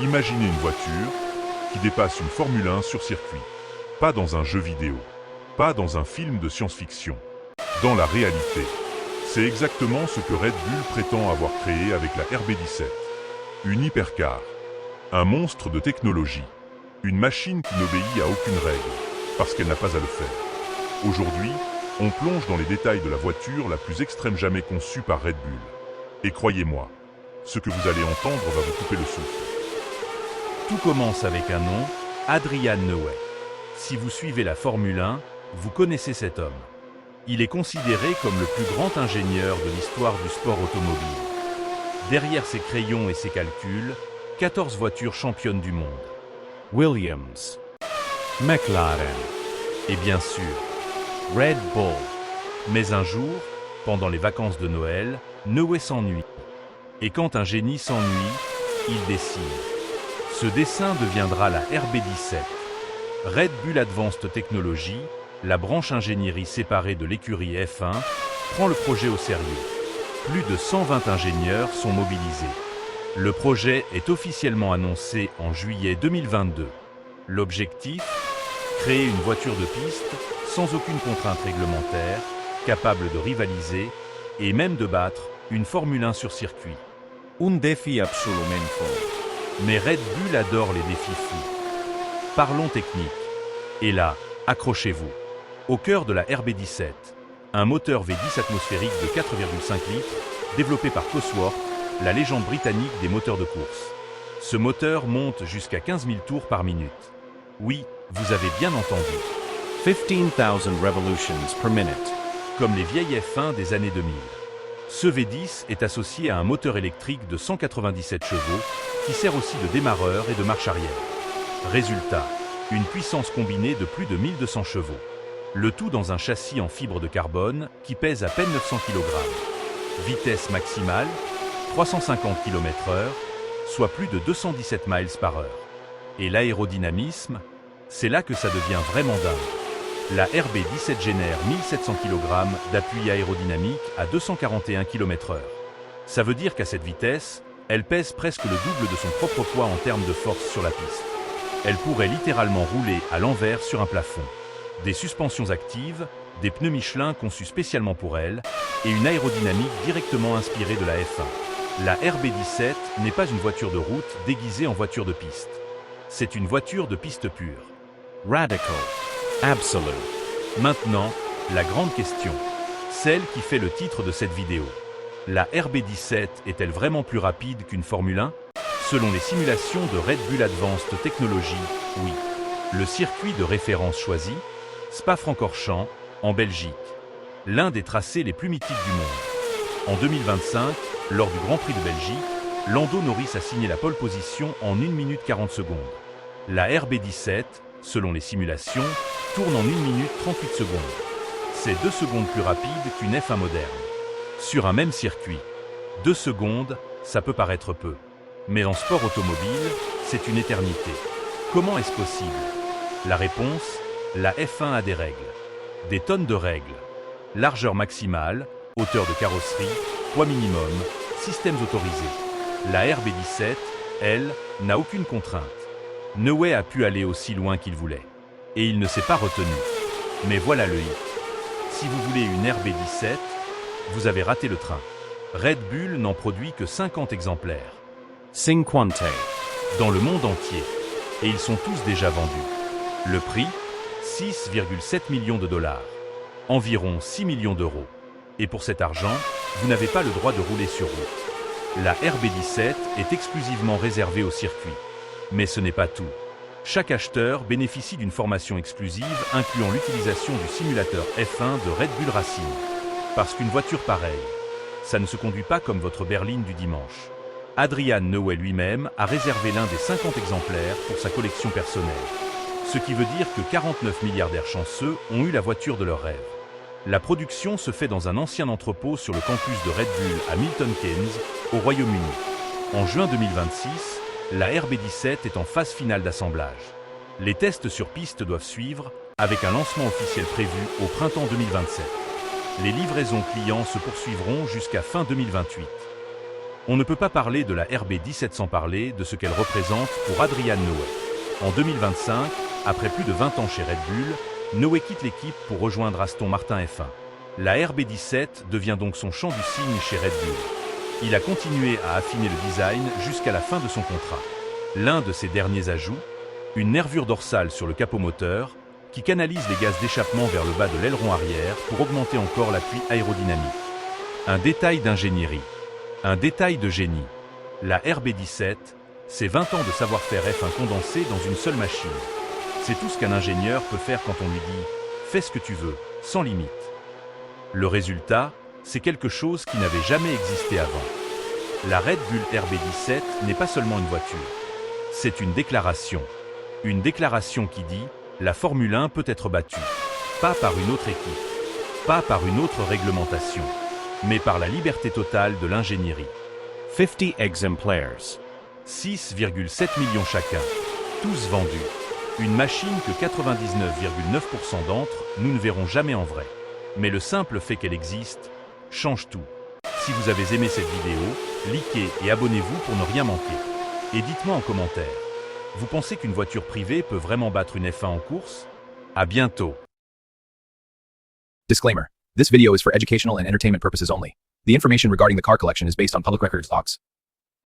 Imaginez une voiture qui dépasse une Formule 1 sur circuit. Pas dans un jeu vidéo, pas dans un film de science-fiction. Dans la réalité, c'est exactement ce que Red Bull prétend avoir créé avec la RB17. Une hypercar, un monstre de technologie, une machine qui n'obéit à aucune règle, parce qu'elle n'a pas à le faire. Aujourd'hui, on plonge dans les détails de la voiture la plus extrême jamais conçue par Red Bull. Et croyez-moi, ce que vous allez entendre va vous couper le souffle. Tout commence avec un nom, Adrian Newey. Si vous suivez la Formule 1, vous connaissez cet homme. Il est considéré comme le plus grand ingénieur de l'histoire du sport automobile. Derrière ses crayons et ses calculs, 14 voitures championnes du monde. Williams, McLaren et bien sûr, Red Bull. Mais un jour, pendant les vacances de Noël, Newey s'ennuie. Et quand un génie s'ennuie, il dessine. Ce dessin deviendra la RB17. Red Bull Advanced Technology, la branche ingénierie séparée de l'écurie F1, prend le projet au sérieux. Plus de 120 ingénieurs sont mobilisés. Le projet est officiellement annoncé en juillet 2022. L'objectif ? Créer une voiture de piste sans aucune contrainte réglementaire, capable de rivaliser et même de battre une Formule 1 sur circuit. Un défi absolument fort. Mais Red Bull adore les défis fous. Parlons technique. Et là, accrochez-vous. Au cœur de la RB17, un moteur V10 atmosphérique de 4,5 litres, développé par Cosworth, la légende britannique des moteurs de course. Ce moteur monte jusqu'à 15 000 tours par minute. Oui, vous avez bien entendu. 15,000 revolutions per minute. Comme les vieilles F1 des années 2000. Ce V10 est associé à un moteur électrique de 197 chevaux qui sert aussi de démarreur et de marche arrière. Résultat, une puissance combinée de plus de 1200 chevaux. Le tout dans un châssis en fibre de carbone qui pèse à peine 900 kg. Vitesse maximale, 350 km/h, soit plus de 217 miles par heure. Et l'aérodynamisme, c'est là que ça devient vraiment dingue. La RB17 génère 1700 kg d'appui aérodynamique à 241 km/h. Ça veut dire qu'à cette vitesse, elle pèse presque le double de son propre poids en termes de force sur la piste. Elle pourrait littéralement rouler à l'envers sur un plafond. Des suspensions actives, des pneus Michelin conçus spécialement pour elle, et une aérodynamique directement inspirée de la F1. La RB17 n'est pas une voiture de route déguisée en voiture de piste. C'est une voiture de piste pure. Radical. Absolute. Maintenant, la grande question. Celle qui fait le titre de cette vidéo. La RB17 est-elle vraiment plus rapide qu'une Formule 1? Selon les simulations de Red Bull Advanced Technology, oui. Le circuit de référence choisi, Spa-Francorchamps, en Belgique. L'un des tracés les plus mythiques du monde. En 2025, lors du Grand Prix de Belgique, Lando Norris a signé la pole position en 1 minute 40 secondes. La RB17, selon les simulations, tourne en 1 minute 38 secondes. C'est 2 secondes plus rapide qu'une F1 moderne. Sur un même circuit, 2 secondes, ça peut paraître peu. Mais en sport automobile, c'est une éternité. Comment est-ce possible? La réponse, la F1 a des règles. Des tonnes de règles. Largeur maximale, hauteur de carrosserie, poids minimum, systèmes autorisés. La RB17, elle, n'a aucune contrainte. Newey a pu aller aussi loin qu'il voulait. Et il ne s'est pas retenu. Mais voilà le hic. Si vous voulez une RB17, vous avez raté le train. Red Bull n'en produit que 50 exemplaires. 50. Dans le monde entier. Et ils sont tous déjà vendus. Le prix, 6,7 millions de dollars. Environ 6 millions d'euros. Et pour cet argent, vous n'avez pas le droit de rouler sur route. La RB17 est exclusivement réservée au circuit. Mais ce n'est pas tout. Chaque acheteur bénéficie d'une formation exclusive incluant l'utilisation du simulateur F1 de Red Bull Racing. Parce qu'une voiture pareille, ça ne se conduit pas comme votre berline du dimanche. Adrian Newey lui-même a réservé l'un des 50 exemplaires pour sa collection personnelle. Ce qui veut dire que 49 milliardaires chanceux ont eu la voiture de leur rêve. La production se fait dans un ancien entrepôt sur le campus de Red Bull à Milton Keynes, au Royaume-Uni. En juin 2026, la RB17 est en phase finale d'assemblage. Les tests sur piste doivent suivre, avec un lancement officiel prévu au printemps 2027. Les livraisons clients se poursuivront jusqu'à fin 2028. On ne peut pas parler de la RB17 sans parler de ce qu'elle représente pour Adrian Newey. En 2025, après plus de 20 ans chez Red Bull, Newey quitte l'équipe pour rejoindre Aston Martin F1. La RB17 devient donc son champ du cygne chez Red Bull. Il a continué à affiner le design jusqu'à la fin de son contrat. L'un de ses derniers ajouts, une nervure dorsale sur le capot moteur, qui canalise les gaz d'échappement vers le bas de l'aileron arrière pour augmenter encore l'appui aérodynamique. Un détail d'ingénierie. Un détail de génie. La RB17, c'est 20 ans de savoir-faire F1 condensé dans une seule machine. C'est tout ce qu'un ingénieur peut faire quand on lui dit « fais ce que tu veux, sans limite ». Le résultat, c'est quelque chose qui n'avait jamais existé avant. La Red Bull RB17 n'est pas seulement une voiture. C'est une déclaration. Une déclaration qui dit « la Formule 1 peut être battue ». Pas par une autre équipe, pas par une autre réglementation, mais par la liberté totale de l'ingénierie. 50 exemplars. 6,7 millions chacun, tous vendus. Une machine que 99,9% d'entre nous ne verront jamais en vrai. Mais le simple fait qu'elle existe change tout. Si vous avez aimé cette vidéo, likez et abonnez-vous pour ne rien manquer. Et dites-moi en commentaire, vous pensez qu'une voiture privée peut vraiment battre une F1 en course? À bientôt. Disclaimer. This video is for educational and entertainment purposes only. The information regarding the car collection is based on public records logs.